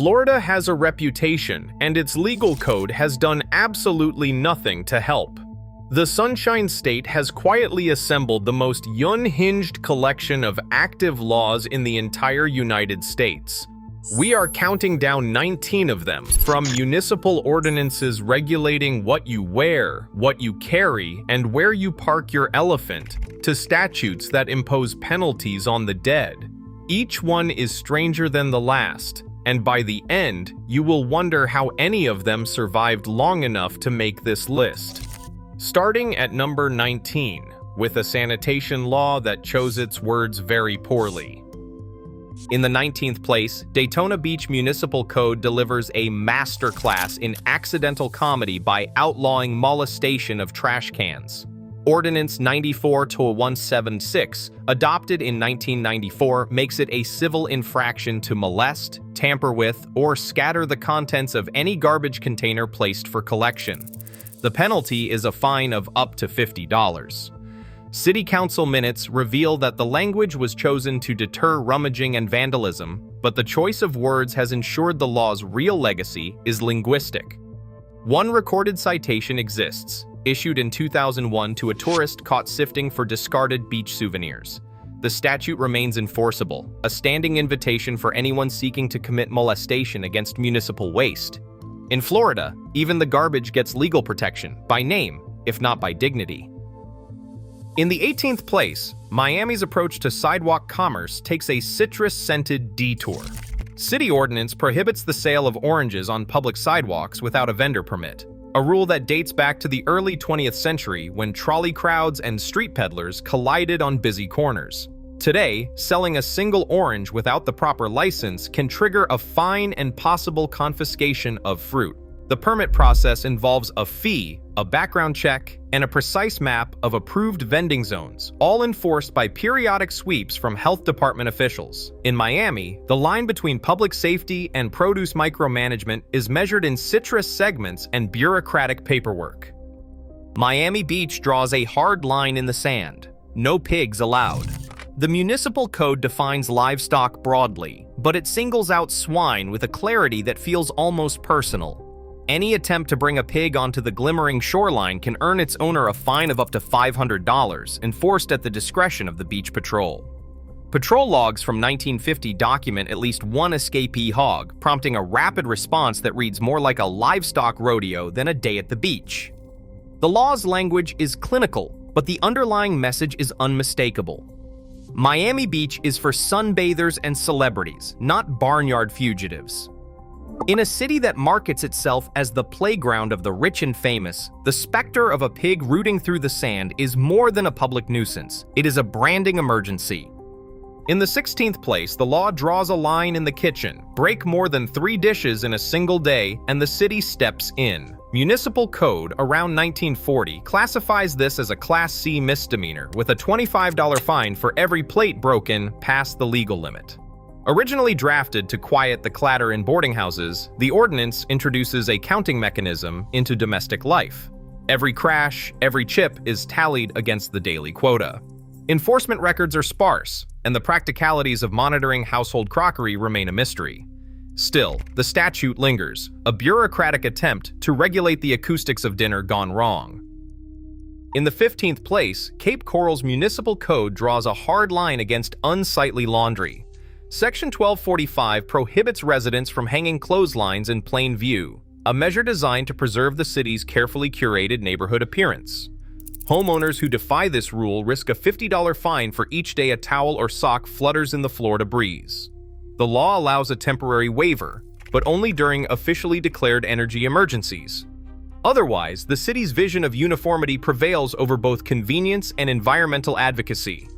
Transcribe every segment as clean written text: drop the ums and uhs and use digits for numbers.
Florida has a reputation, and its legal code has done absolutely nothing to help. The Sunshine State has quietly assembled the most unhinged collection of active laws in the entire United States. We are counting down 19 of them, from municipal ordinances regulating what you wear, what you carry, and where you park your elephant, to statutes that impose penalties on the dead. Each one is stranger than the last, and by the end, you will wonder how any of them survived long enough to make this list. Starting at number 19, with a sanitation law that chose its words very poorly. In the 19th place, Daytona Beach Municipal Code delivers a masterclass in accidental comedy by outlawing molestation of trash cans. Ordinance 94-176, adopted in 1994, makes it a civil infraction to molest, tamper with, or scatter the contents of any garbage container placed for collection. The penalty is a fine of up to $50. City Council minutes reveal that the language was chosen to deter rummaging and vandalism, but the choice of words has ensured the law's real legacy is linguistic. One recorded citation exists, issued in 2001 to a tourist caught sifting for discarded beach souvenirs. The statute remains enforceable, a standing invitation for anyone seeking to commit molestation against municipal waste. In Florida, even the garbage gets legal protection, by name, if not by dignity. In the 18th place, Miami's approach to sidewalk commerce takes a citrus-scented detour. City ordinance prohibits the sale of oranges on public sidewalks without a vendor permit, a rule that dates back to the early 20th century when trolley crowds and street peddlers collided on busy corners. Today, selling a single orange without the proper license can trigger a fine and possible confiscation of fruit. The permit process involves a fee, a background check, and a precise map of approved vending zones, all enforced by periodic sweeps from health department officials. In Miami, the line between public safety and produce micromanagement is measured in citrus segments and bureaucratic paperwork. Miami Beach draws a hard line in the sand. No pigs allowed. The municipal code defines livestock broadly, but it singles out swine with a clarity that feels almost personal. Any attempt to bring a pig onto the glimmering shoreline can earn its owner a fine of up to $500, enforced at the discretion of the beach patrol. Patrol logs from 1950 document at least one escapee hog, prompting a rapid response that reads more like a livestock rodeo than a day at the beach. The law's language is clinical, but the underlying message is unmistakable. Miami Beach is for sunbathers and celebrities, not barnyard fugitives. In a city that markets itself as the playground of the rich and famous, the specter of a pig rooting through the sand is more than a public nuisance. It is a branding emergency. In the 16th place, the law draws a line in the kitchen. Break more than 3 dishes in a single day, and the city steps in. Municipal Code around 1940 classifies this as a Class C misdemeanor with a $25 fine for every plate broken past the legal limit. Originally drafted to quiet the clatter in boarding houses, the ordinance introduces a counting mechanism into domestic life. Every crash, every chip is tallied against the daily quota. Enforcement records are sparse, and the practicalities of monitoring household crockery remain a mystery. Still, the statute lingers, a bureaucratic attempt to regulate the acoustics of dinner gone wrong. In the 15th place, Cape Coral's municipal code draws a hard line against unsightly laundry. Section 1245 prohibits residents from hanging clotheslines in plain view, a measure designed to preserve the city's carefully curated neighborhood appearance. Homeowners who defy this rule risk a $50 fine for each day a towel or sock flutters in the Florida breeze. The law allows a temporary waiver, but only during officially declared energy emergencies. Otherwise, the city's vision of uniformity prevails over both convenience and environmental advocacy.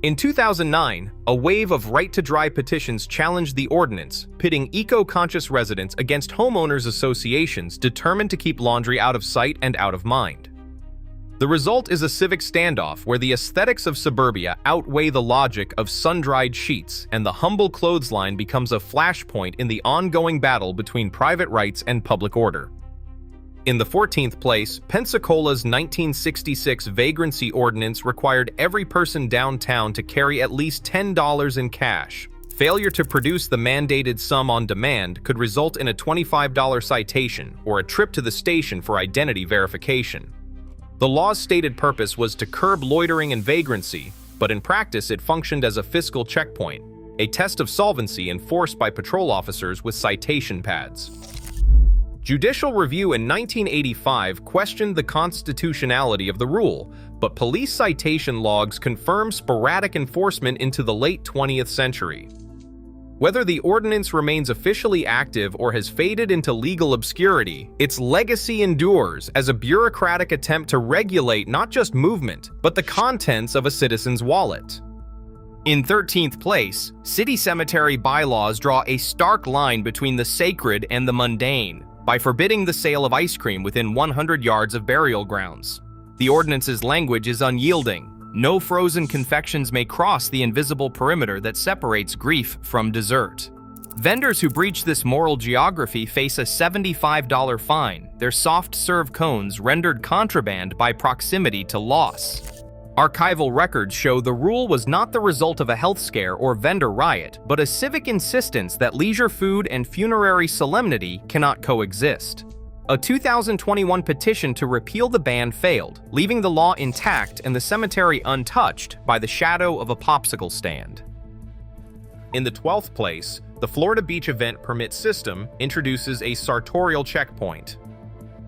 In 2009, a wave of right-to-dry petitions challenged the ordinance, pitting eco-conscious residents against homeowners associations determined to keep laundry out of sight and out of mind. The result is a civic standoff where the aesthetics of suburbia outweigh the logic of sun-dried sheets, and the humble clothesline becomes a flashpoint in the ongoing battle between private rights and public order. In the 14th place, Pensacola's 1966 vagrancy ordinance required every person downtown to carry at least $10 in cash. Failure to produce the mandated sum on demand could result in a $25 citation or a trip to the station for identity verification. The law's stated purpose was to curb loitering and vagrancy, but in practice it functioned as a fiscal checkpoint, a test of solvency enforced by patrol officers with citation pads. Judicial review in 1985 questioned the constitutionality of the rule, but police citation logs confirmed sporadic enforcement into the late 20th century. Whether the ordinance remains officially active or has faded into legal obscurity, its legacy endures as a bureaucratic attempt to regulate not just movement, but the contents of a citizen's wallet. In 13th place, city cemetery bylaws draw a stark line between the sacred and the mundane by forbidding the sale of ice cream within 100 yards of burial grounds. The ordinance's language is unyielding. No frozen confections may cross the invisible perimeter that separates grief from dessert. Vendors who breach this moral geography face a $75 fine, their soft-serve cones rendered contraband by proximity to loss. Archival records show the rule was not the result of a health scare or vendor riot, but a civic insistence that leisure food and funerary solemnity cannot coexist. A 2021 petition to repeal the ban failed, leaving the law intact and the cemetery untouched by the shadow of a popsicle stand. In the 12th place, the Florida Beach Event Permit System introduces a sartorial checkpoint.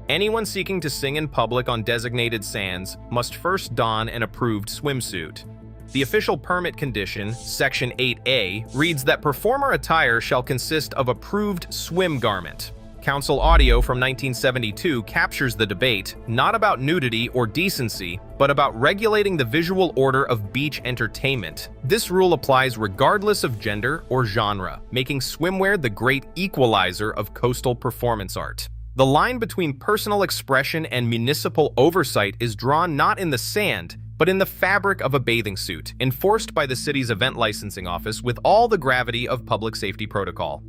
Anyone seeking to sing in public on designated sands must first don an approved swimsuit. The official permit condition, Section 8A, reads that performer attire shall consist of approved swim garment. Council audio from 1972 captures the debate, not about nudity or decency, but about regulating the visual order of beach entertainment. This rule applies regardless of gender or genre, making swimwear the great equalizer of coastal performance art. The line between personal expression and municipal oversight is drawn not in the sand, but in the fabric of a bathing suit, enforced by the city's event licensing office with all the gravity of public safety protocol.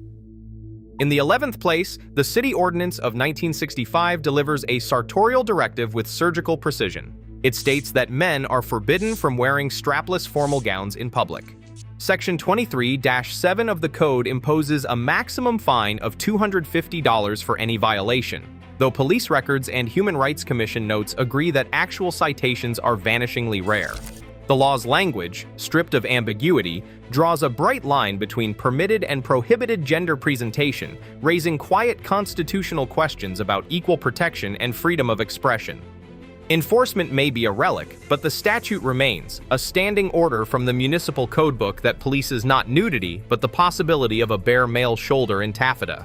In the 11th place, the City Ordinance of 1965 delivers a sartorial directive with surgical precision. It states that men are forbidden from wearing strapless formal gowns in public. Section 23-7 of the Code imposes a maximum fine of $250 for any violation, though police records and Human Rights Commission notes agree that actual citations are vanishingly rare. The law's language, stripped of ambiguity, draws a bright line between permitted and prohibited gender presentation, raising quiet constitutional questions about equal protection and freedom of expression. Enforcement may be a relic, but the statute remains, a standing order from the municipal codebook that polices not nudity, but the possibility of a bare male shoulder in taffeta.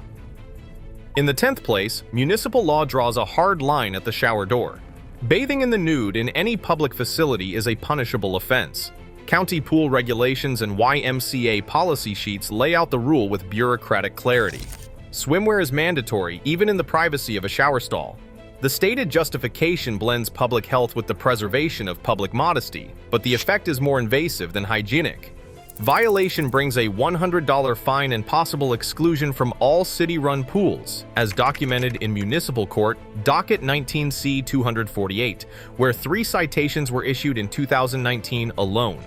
In the 10th place, municipal law draws a hard line at the shower door. Bathing in the nude in any public facility is a punishable offense. County pool regulations and YMCA policy sheets lay out the rule with bureaucratic clarity. Swimwear is mandatory even in the privacy of a shower stall. The stated justification blends public health with the preservation of public modesty, but the effect is more invasive than hygienic. Violation brings a $100 fine and possible exclusion from all city-run pools, as documented in Municipal Court, Docket 19C-248, where 3 citations were issued in 2019 alone.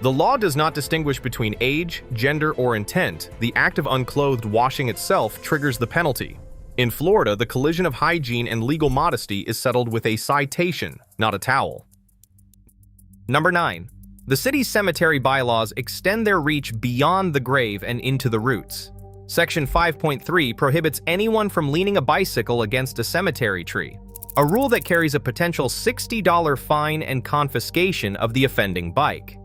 The law does not distinguish between age, gender, or intent. The act of unclothed washing itself triggers the penalty. In Florida, the collision of hygiene and legal modesty is settled with a citation, not a towel. Number 9. The city's cemetery bylaws extend their reach beyond the grave and into the roots. Section 5.3 prohibits anyone from leaning a bicycle against a cemetery tree, a rule that carries a potential $60 fine and confiscation of the offending bike.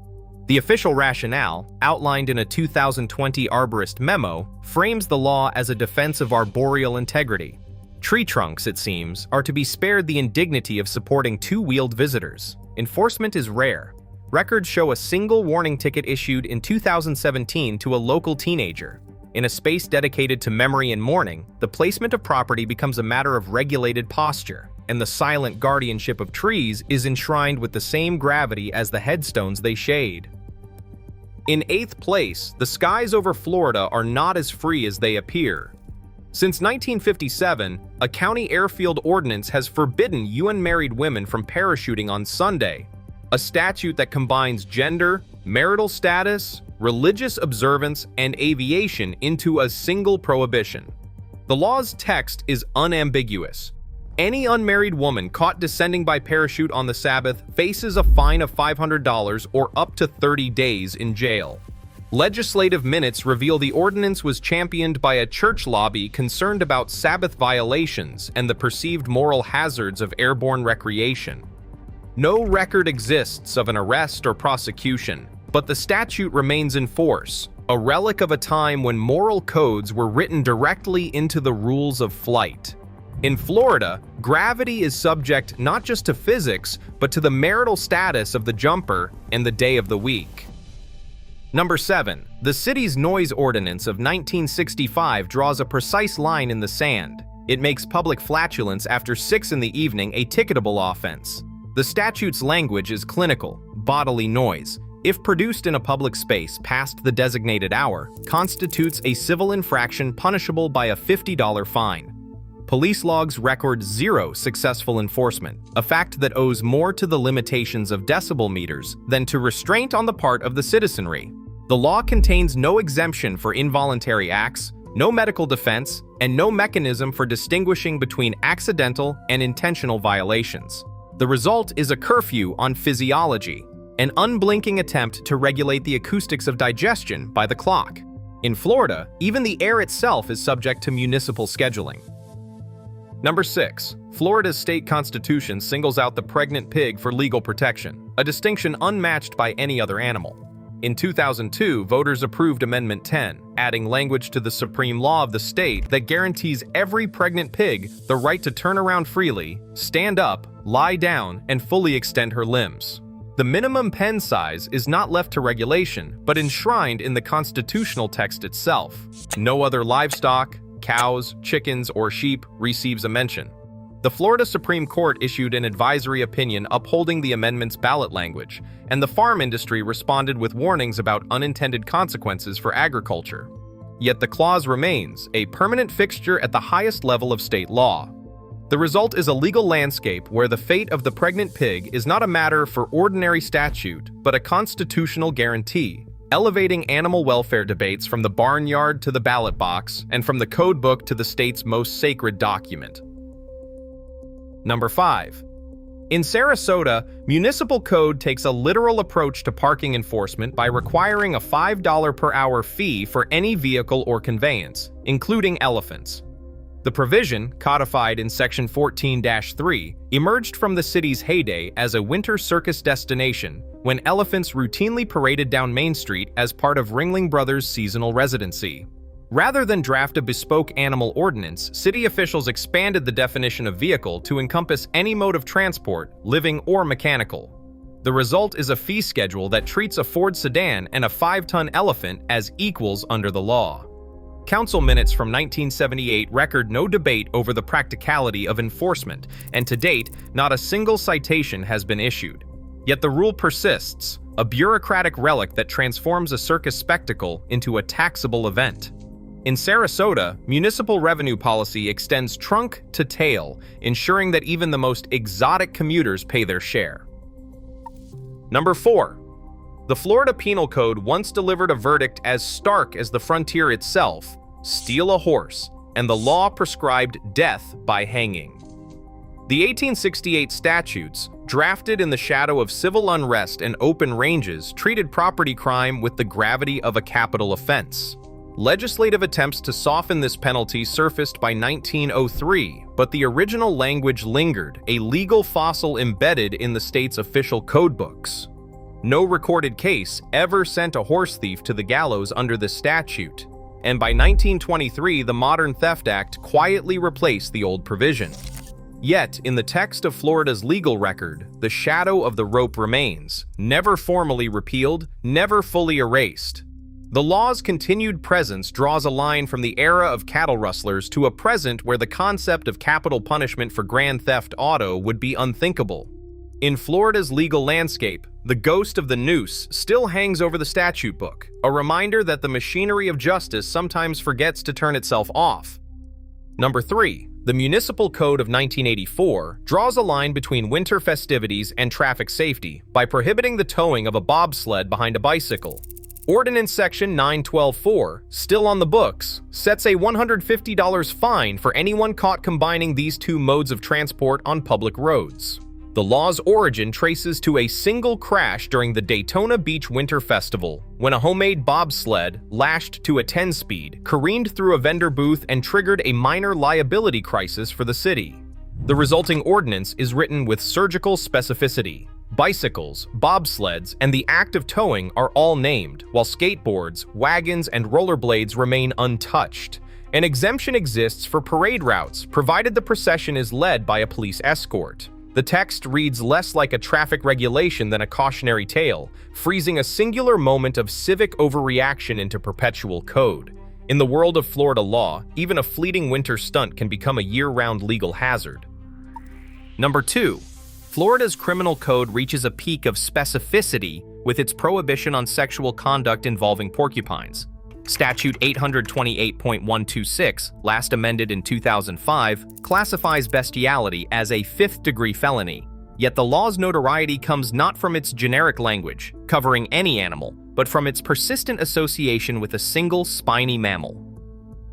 The official rationale, outlined in a 2020 arborist memo, frames the law as a defense of arboreal integrity. Tree trunks, it seems, are to be spared the indignity of supporting two-wheeled visitors. Enforcement is rare. Records show a single warning ticket issued in 2017 to a local teenager. In a space dedicated to memory and mourning, the placement of property becomes a matter of regulated posture, and the silent guardianship of trees is enshrined with the same gravity as the headstones they shade. In 8th place, the skies over Florida are not as free as they appear. Since 1957, a county airfield ordinance has forbidden unmarried women from parachuting on Sunday, a statute that combines gender, marital status, religious observance, and aviation into a single prohibition. The law's text is unambiguous. Any unmarried woman caught descending by parachute on the Sabbath faces a fine of $500 or up to 30 days in jail. Legislative minutes reveal the ordinance was championed by a church lobby concerned about Sabbath violations and the perceived moral hazards of airborne recreation. No record exists of an arrest or prosecution, but the statute remains in force, a relic of a time when moral codes were written directly into the rules of flight. In Florida, gravity is subject not just to physics, but to the marital status of the jumper and the day of the week. Number 7. The city's noise ordinance of 1965 draws a precise line in the sand. It makes public flatulence after 6 in the evening a ticketable offense. The statute's language is clinical, bodily noise, if produced in a public space past the designated hour, constitutes a civil infraction punishable by a $50 fine. Police logs record 0 successful enforcement, a fact that owes more to the limitations of decibel meters than to restraint on the part of the citizenry. The law contains no exemption for involuntary acts, no medical defense, and no mechanism for distinguishing between accidental and intentional violations. The result is a curfew on physiology, an unblinking attempt to regulate the acoustics of digestion by the clock. In Florida, even the air itself is subject to municipal scheduling. Number 6. Florida's state constitution singles out the pregnant pig for legal protection, a distinction unmatched by any other animal. In 2002, voters approved Amendment 10, adding language to the supreme law of the state that guarantees every pregnant pig the right to turn around freely, stand up, lie down, and fully extend her limbs. The minimum pen size is not left to regulation, but enshrined in the constitutional text itself. No other livestock, cows, chickens, or sheep receives a mention. The Florida Supreme Court issued an advisory opinion upholding the amendment's ballot language, and the farm industry responded with warnings about unintended consequences for agriculture. Yet the clause remains a permanent fixture at the highest level of state law. The result is a legal landscape where the fate of the pregnant pig is not a matter for ordinary statute, but a constitutional guarantee, elevating animal welfare debates from the barnyard to the ballot box and from the code book to the state's most sacred document. Number 5. In Sarasota, municipal code takes a literal approach to parking enforcement by requiring a $5 per hour fee for any vehicle or conveyance, including elephants. The provision, codified in Section 14-3, emerged from the city's heyday as a winter circus destination when elephants routinely paraded down Main Street as part of Ringling Brothers' seasonal residency. Rather than draft a bespoke animal ordinance, city officials expanded the definition of vehicle to encompass any mode of transport, living or mechanical. The result is a fee schedule that treats a Ford sedan and a 5-ton elephant as equals under the law. Council minutes from 1978 record no debate over the practicality of enforcement, and to date, not a single citation has been issued. Yet the rule persists, a bureaucratic relic that transforms a circus spectacle into a taxable event. In Sarasota, municipal revenue policy extends trunk to tail, ensuring that even the most exotic commuters pay their share. Number 4. The Florida Penal Code once delivered a verdict as stark as the frontier itself: steal a horse, and the law prescribed death by hanging. The 1868 statutes, drafted in the shadow of civil unrest and open ranges, treated property crime with the gravity of a capital offense. Legislative attempts to soften this penalty surfaced by 1903, but the original language lingered, a legal fossil embedded in the state's official codebooks. No recorded case ever sent a horse thief to the gallows under the statute, and by 1923 the Modern Theft Act quietly replaced the old provision. Yet, in the text of Florida's legal record, the shadow of the rope remains, never formally repealed, never fully erased. The law's continued presence draws a line from the era of cattle rustlers to a present where the concept of capital punishment for grand theft auto would be unthinkable. In Florida's legal landscape, the ghost of the noose still hangs over the statute book, a reminder that the machinery of justice sometimes forgets to turn itself off. Number 3. The Municipal Code of 1984 draws a line between winter festivities and traffic safety by prohibiting the towing of a bobsled behind a bicycle. Ordinance Section 912.4, still on the books, sets a $150 fine for anyone caught combining these two modes of transport on public roads. The law's origin traces to a single crash during the Daytona Beach Winter Festival, when a homemade bobsled, lashed to a 10-speed, careened through a vendor booth and triggered a minor liability crisis for the city. The resulting ordinance is written with surgical specificity. Bicycles, bobsleds, and the act of towing are all named, while skateboards, wagons, and rollerblades remain untouched. An exemption exists for parade routes, provided the procession is led by a police escort. The text reads less like a traffic regulation than a cautionary tale, freezing a singular moment of civic overreaction into perpetual code. In the world of Florida law, even a fleeting winter stunt can become a year-round legal hazard. Number 2. Florida's criminal code reaches a peak of specificity with its prohibition on sexual conduct involving porcupines. Statute 828.126, last amended in 2005, classifies bestiality as a fifth-degree felony. Yet the law's notoriety comes not from its generic language, covering any animal, but from its persistent association with a single spiny mammal.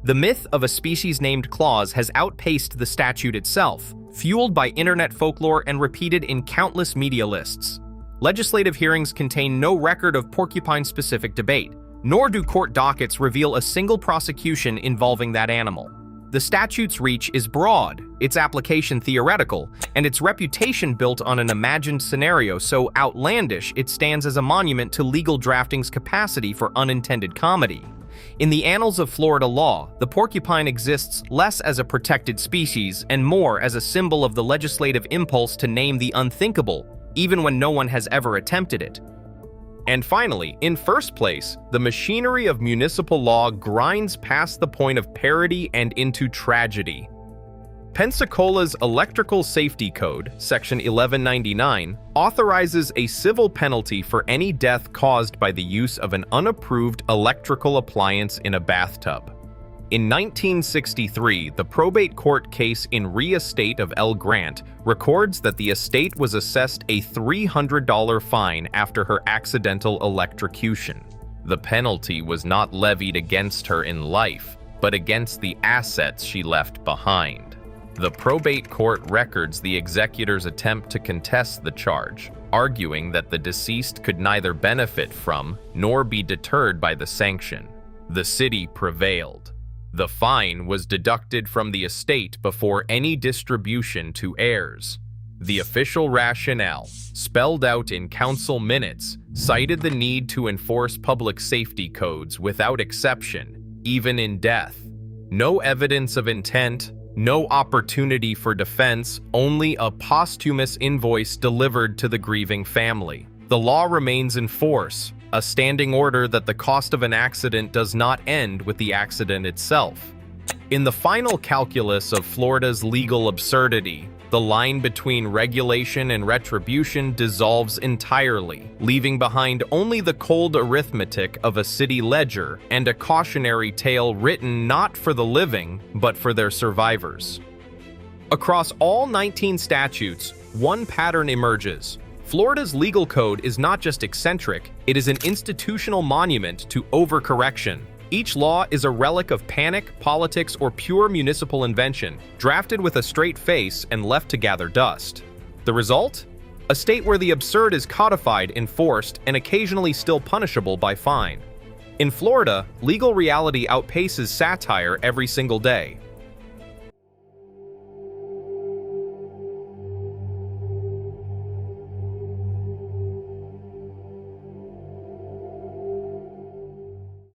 The myth of a species-named clause has outpaced the statute itself, fueled by internet folklore and repeated in countless media lists. Legislative hearings contain no record of porcupine-specific debate, nor do court dockets reveal a single prosecution involving that animal. The statute's reach is broad, its application theoretical, and its reputation built on an imagined scenario so outlandish it stands as a monument to legal drafting's capacity for unintended comedy. In the annals of Florida law, the porcupine exists less as a protected species and more as a symbol of the legislative impulse to name the unthinkable, even when no one has ever attempted it. And finally, in first place, the machinery of municipal law grinds past the point of parody and into tragedy. Pensacola's Electrical Safety Code, Section 1199, authorizes a civil penalty for any death caused by the use of an unapproved electrical appliance in a bathtub. In 1963, the probate court case in Re Estate of L. Grant records that the estate was assessed a $300 fine after her accidental electrocution. The penalty was not levied against her in life, but against the assets she left behind. The probate court records the executor's attempt to contest the charge, arguing that the deceased could neither benefit from nor be deterred by the sanction. The city prevailed. The fine was deducted from the estate before any distribution to heirs. The official rationale, spelled out in council minutes, cited the need to enforce public safety codes without exception, even in death. No evidence of intent, no opportunity for defense, only a posthumous invoice delivered to the grieving family. The law remains in force, a standing order that the cost of an accident does not end with the accident itself. In the final calculus of Florida's legal absurdity, the line between regulation and retribution dissolves entirely, leaving behind only the cold arithmetic of a city ledger and a cautionary tale written not for the living, but for their survivors. Across all 19 statutes, one pattern emerges. Florida's legal code is not just eccentric, it is an institutional monument to overcorrection. Each law is a relic of panic, politics, or pure municipal invention, drafted with a straight face and left to gather dust. The result? A state where the absurd is codified, enforced, and occasionally still punishable by fine. In Florida, legal reality outpaces satire every single day.